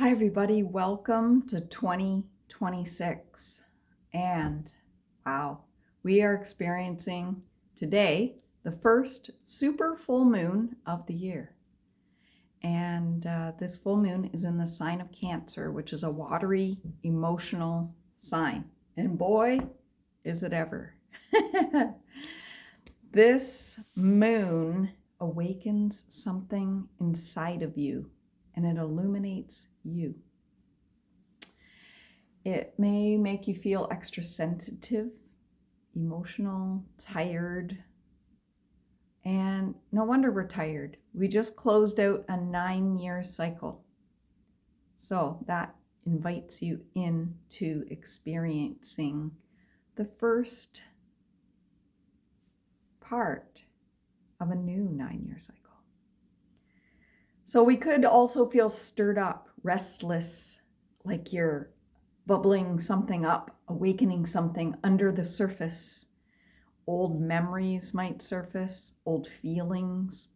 Hi, everybody. Welcome to 2026. And wow, we are experiencing today the first super full moon of the year. And this full moon is in the sign of Cancer, which is a watery, emotional sign. And boy, is it ever. This moon awakens something inside of you and it illuminates you. It may make you feel extra sensitive, emotional, tired, and no wonder we're tired. We just closed out a 9-year cycle. So that invites you into experiencing the first part of a new 9-year cycle. So we could also feel stirred up, restless, like you're bubbling something up, awakening something under the surface. Old memories might surface, old feelings.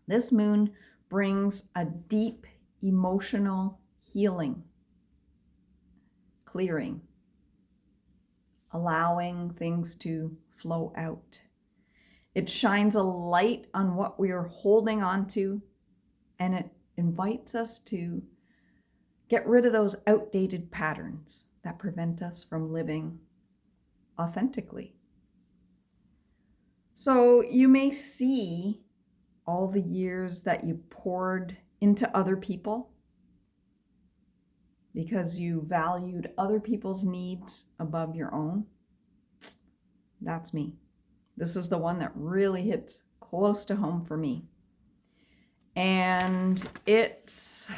This moon brings a deep emotional healing, clearing, allowing things to flow out. It shines a light on what we are holding on to, and it invites us to get rid of those outdated patterns that prevent us from living authentically. So you may see all the years that you poured into other people because you valued other people's needs above your own. That's me. This is the one that really hits close to home for me. And it's,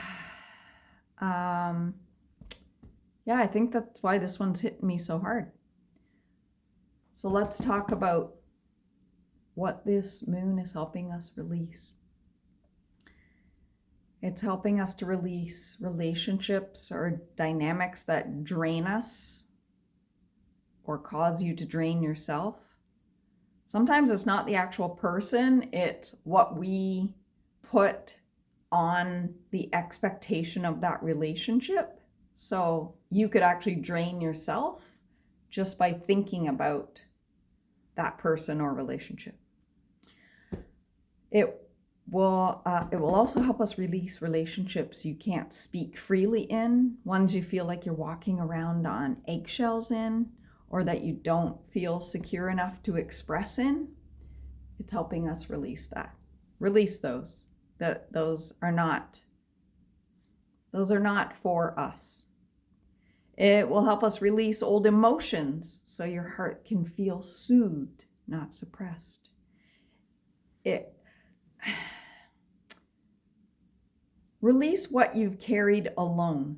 I think that's why this one's hitting me so hard. So let's talk about what this moon is helping us release. It's helping us to release relationships or dynamics that drain us or cause you to drain yourself. Sometimes it's not the actual person, it's what we put on the expectation of that relationship. So you could actually drain yourself just by thinking about that person or relationship. It will also help us release relationships you can't speak freely in, ones you feel like you're walking around on eggshells in, or that you don't feel secure enough to express in. It's helping us release that. Release those. Those are not for us. It will help us release old emotions so your heart can feel soothed, not suppressed. Release what you've carried alone.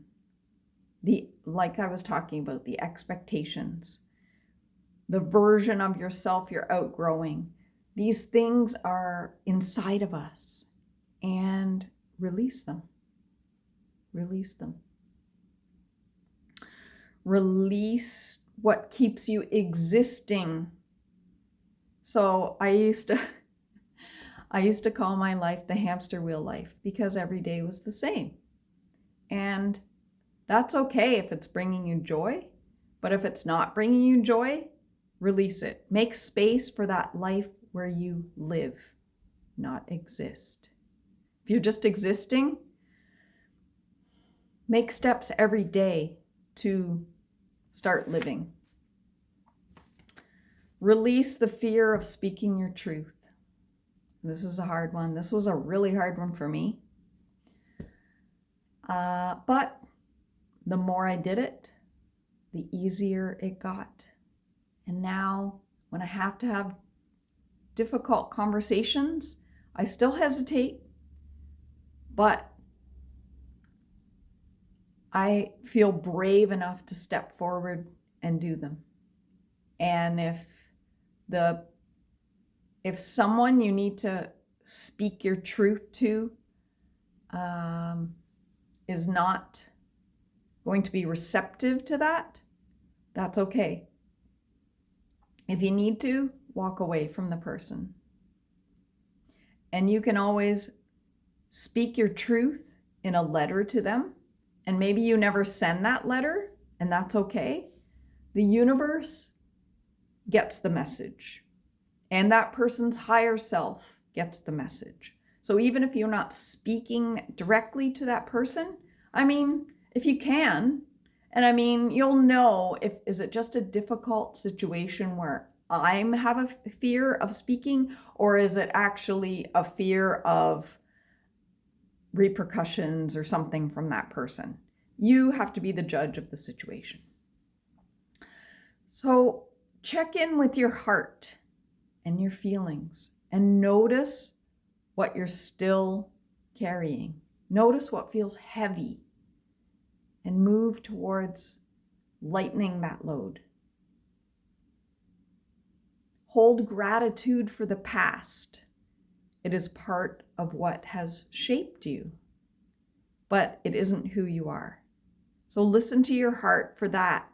Like I was talking about, the expectations, the version of yourself you're outgrowing. These things are inside of us, and release them. Release them. Release what keeps you existing. So I used to call my life the hamster wheel life because every day was the same. And that's okay if it's bringing you joy, but if it's not bringing you joy, release it. Make space for that life where you live, not exist. If you're just existing, make steps every day to start living. Release the fear of speaking your truth. This is a hard one. This was a really hard one for me. But the more I did it, the easier it got. And now when I have to have difficult conversations, I still hesitate, but I feel brave enough to step forward and do them. And if someone you need to speak your truth to is not going to be receptive to that, that's okay. If you need to, walk away from the person. And you can always speak your truth in a letter to them and maybe you never send that letter, and that's okay. The universe gets the message, and that person's higher self gets the message. So even if you're not speaking directly to that person, I mean, if you can, and I mean, you'll know if, is it just a difficult situation where I have a fear of speaking, or is it actually a fear of repercussions or something from that person? You have to be the judge of the situation. So check in with your heart and your feelings and notice what you're still carrying. Notice what feels heavy and move towards lightening that load. Hold gratitude for the past. It is part of what has shaped you, but it isn't who you are. So listen to your heart for that.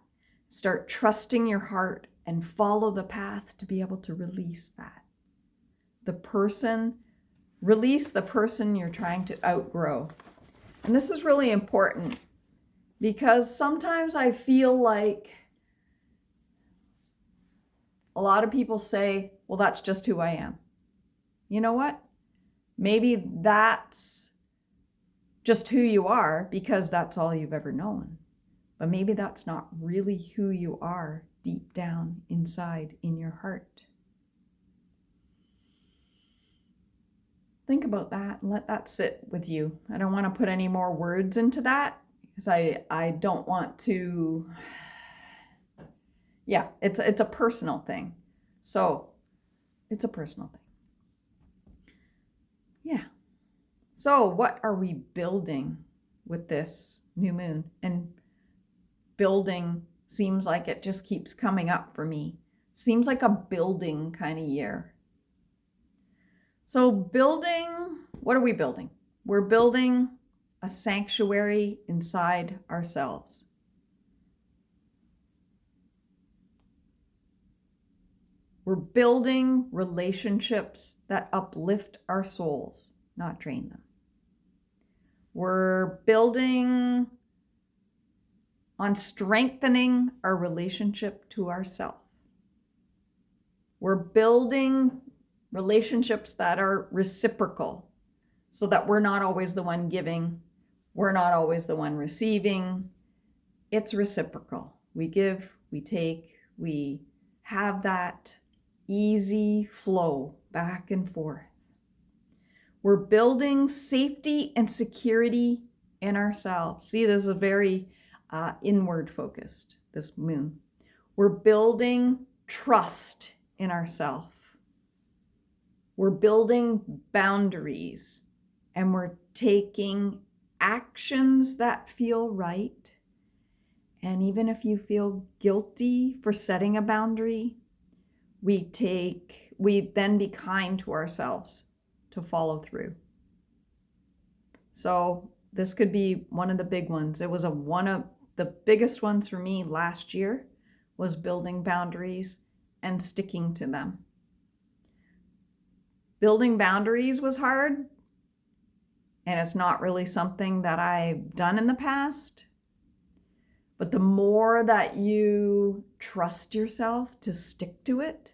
Start trusting your heart and follow the path to be able to release that. Release the person you're trying to outgrow. And this is really important because sometimes I feel like a lot of people say, well, that's just who I am. You know what? Maybe that's just who you are because that's all you've ever known. But maybe that's not really who you are deep down inside in your heart. Think about that and let that sit with you. I don't want to put any more words into that because I don't want to, yeah, it's a personal thing. So it's a personal thing. Yeah. So what are we building with this new moon? And building seems like it just keeps coming up for me. Seems like a building kind of year. So building, what are we building? We're building a sanctuary inside ourselves. We're building relationships that uplift our souls, not drain them. We're building on strengthening our relationship to ourselves. We're building relationships that are reciprocal so that we're not always the one giving, we're not always the one receiving. It's reciprocal. We give, we take, we have that easy flow back and forth. We're building safety and security in ourselves. See, this is a very inward focused, this moon. We're building trust in ourselves. We're building boundaries, and we're taking actions that feel right. And even if you feel guilty for setting a boundary, we then be kind to ourselves to follow through. So this could be one of the big ones. It was one of the biggest ones for me last year was building boundaries and sticking to them. Building boundaries was hard, and it's not really something that I've done in the past. But the more that you trust yourself to stick to it,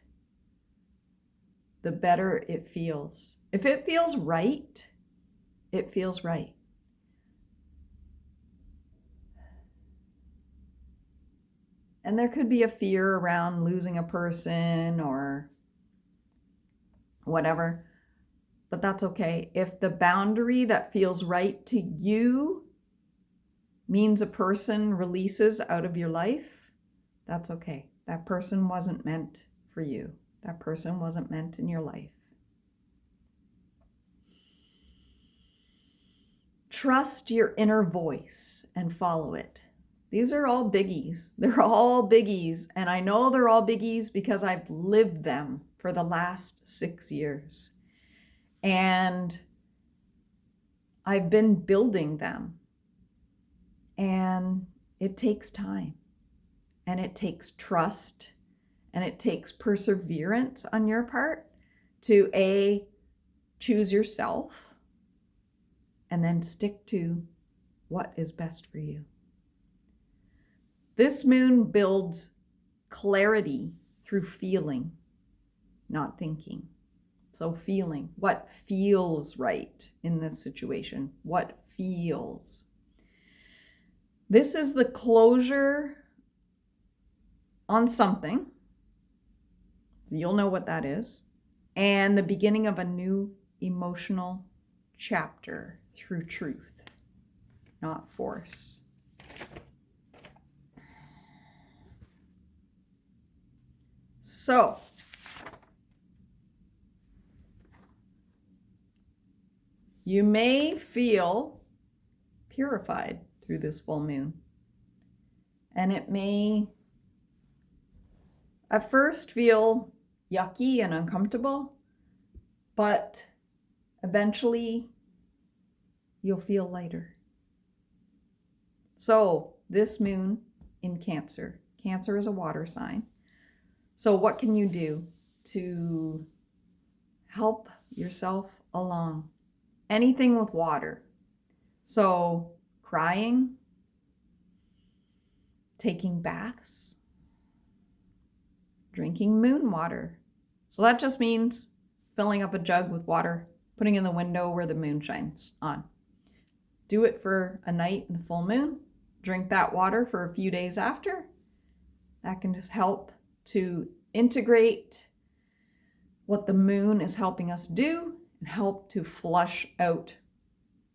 the better it feels. If it feels right, it feels right. And there could be a fear around losing a person or whatever, but that's okay. If the boundary that feels right to you means a person releases out of your life, that's okay. That person wasn't meant for you. That person wasn't meant in your life. Trust your inner voice and follow it. These are all biggies. They're all biggies. And I know they're all biggies because I've lived them for the last 6 years. And I've been building them. And it takes time. And it takes trust. And it takes perseverance on your part to choose yourself and then stick to what is best for you. This moon builds clarity through feeling, not thinking. So feeling, what feels right in this situation, what feels. This is the closure on something. You'll know what that is. And the beginning of a new emotional chapter through truth, not force. So, you may feel purified through this full moon. And it may at first feel yucky and uncomfortable, but eventually you'll feel lighter. So this moon in Cancer. Cancer is a water sign. So what can you do to help yourself along? Anything with water. So crying, taking baths, drinking moon water. So that just means filling up a jug with water, putting in the window where the moon shines on. Do it for a night in the full moon. Drink that water for a few days after. That can just help to integrate what the moon is helping us do and help to flush out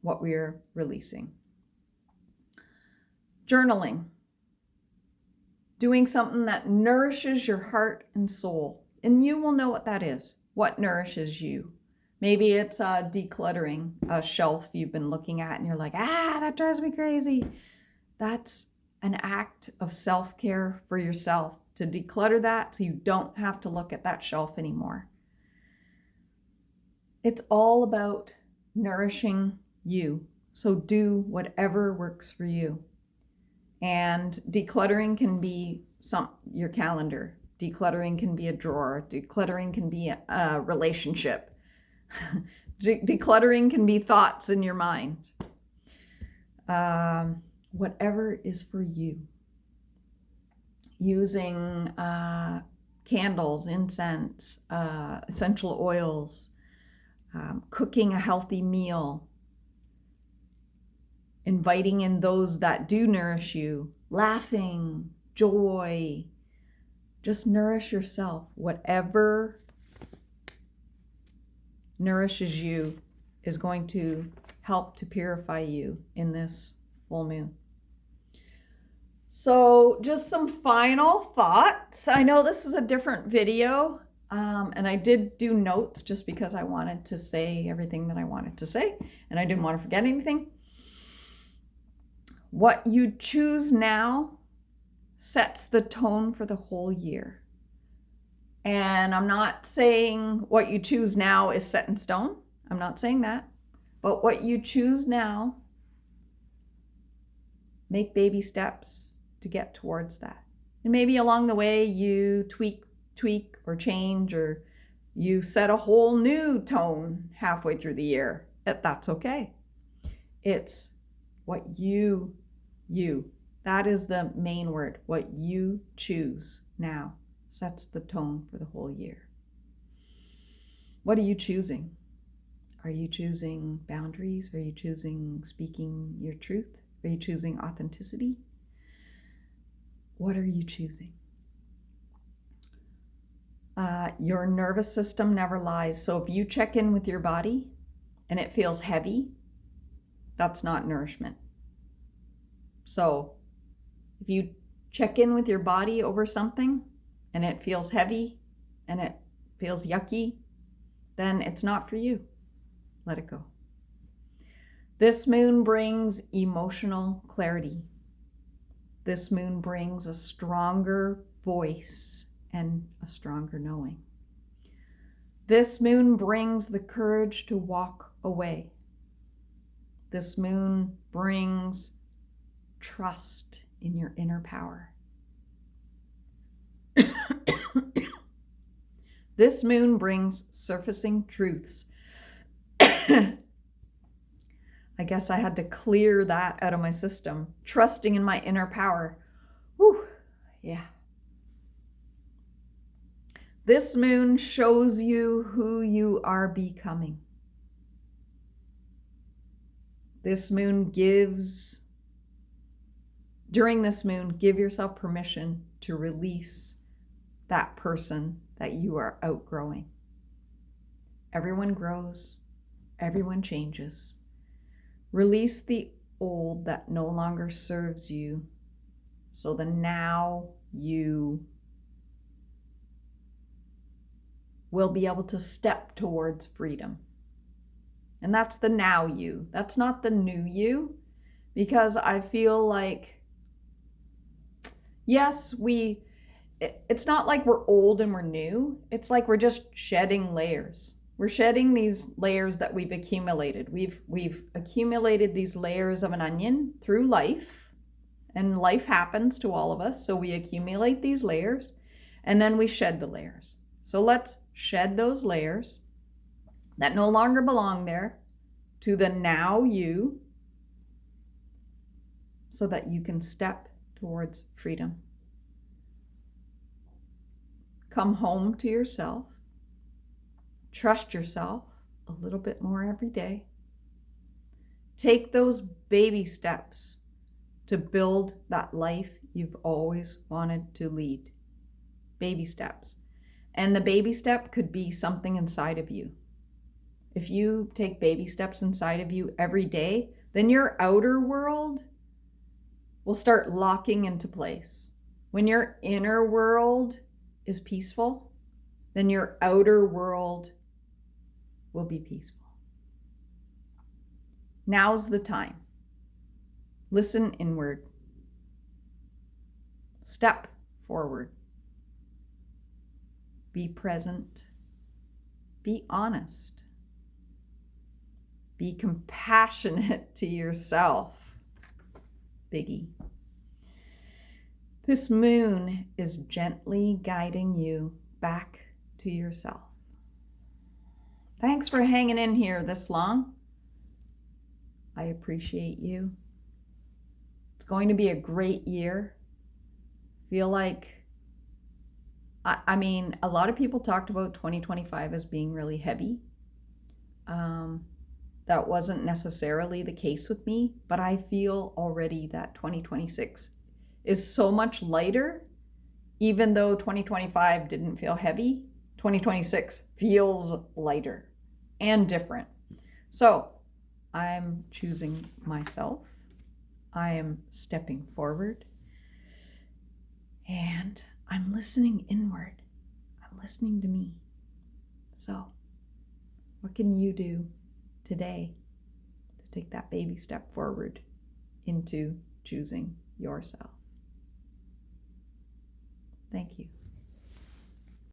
what we're releasing. Journaling. Doing something that nourishes your heart and soul. And you will know what that is. What nourishes you. Maybe it's decluttering a shelf you've been looking at and you're like, that drives me crazy. That's an act of self-care for yourself, to declutter that so you don't have to look at that shelf anymore. It's all about nourishing you. So do whatever works for you. And decluttering can be your calendar. Decluttering can be a drawer. Decluttering can be a relationship. Decluttering can be thoughts in your mind. Whatever is for you. Using candles, incense, essential oils, cooking a healthy meal, inviting in those that do nourish you, laughing, joy, just nourish yourself. Whatever nourishes you is going to help to purify you in this full moon. So just some final thoughts. I know this is a different video, and I did do notes just because I wanted to say everything that I wanted to say, and I didn't want to forget anything. What you choose now sets the tone for the whole year. And I'm not saying what you choose now is set in stone. I'm not saying that. But what you choose now, make baby steps to get towards that. And maybe along the way you tweak or change, or you set a whole new tone halfway through the year. That's okay. It's what you, that is the main word. What you choose now sets the tone for the whole year. What are you choosing? Are you choosing boundaries? Are you choosing speaking your truth? Are you choosing authenticity? What are you choosing? Your nervous system never lies. So if you check in with your body and it feels heavy, that's not nourishment. So if you check in with your body over something and it feels heavy and it feels yucky, then it's not for you. Let it go. This moon brings emotional clarity. This moon brings a stronger voice and a stronger knowing. This moon brings the courage to walk away. This moon brings trust in your inner power. This moon brings surfacing truths I guess I had to clear that out of my system, trusting in my inner power. Whew, yeah. This moon shows you who you are becoming. This moon gives, during this moon, give yourself permission to release that person that you are outgrowing. Everyone grows, everyone changes. Release the old that no longer serves you, so the now you will be able to step towards freedom. And that's the now you. That's not the new you, because I feel like, yes, it's not like we're old and we're new. It's like we're just shedding layers. We're shedding these layers that we've accumulated. We've accumulated these layers of an onion through life, and life happens to all of us. So we accumulate these layers and then we shed the layers. So let's shed those layers that no longer belong there to the now you, so that you can step towards freedom. Come home to yourself. Trust yourself a little bit more every day. Take those baby steps to build that life you've always wanted to lead. Baby steps. And the baby step could be something inside of you. If you take baby steps inside of you every day, then your outer world will start locking into place. When your inner world is peaceful, then your outer world will be peaceful. Now's the time. Listen inward. Step forward. Be present. Be honest. Be compassionate to yourself. Biggie. This moon is gently guiding you back to yourself. Thanks for hanging in here this long. I appreciate you. It's going to be a great year. Feel like, I mean, a lot of people talked about 2025 as being really heavy. That wasn't necessarily the case with me, but I feel already that 2026 is so much lighter. Even though 2025 didn't feel heavy, 2026 feels lighter and different. So I'm choosing myself. I am stepping forward. And I'm listening inward. I'm listening to me. So what can you do today to take that baby step forward into choosing yourself? Thank you.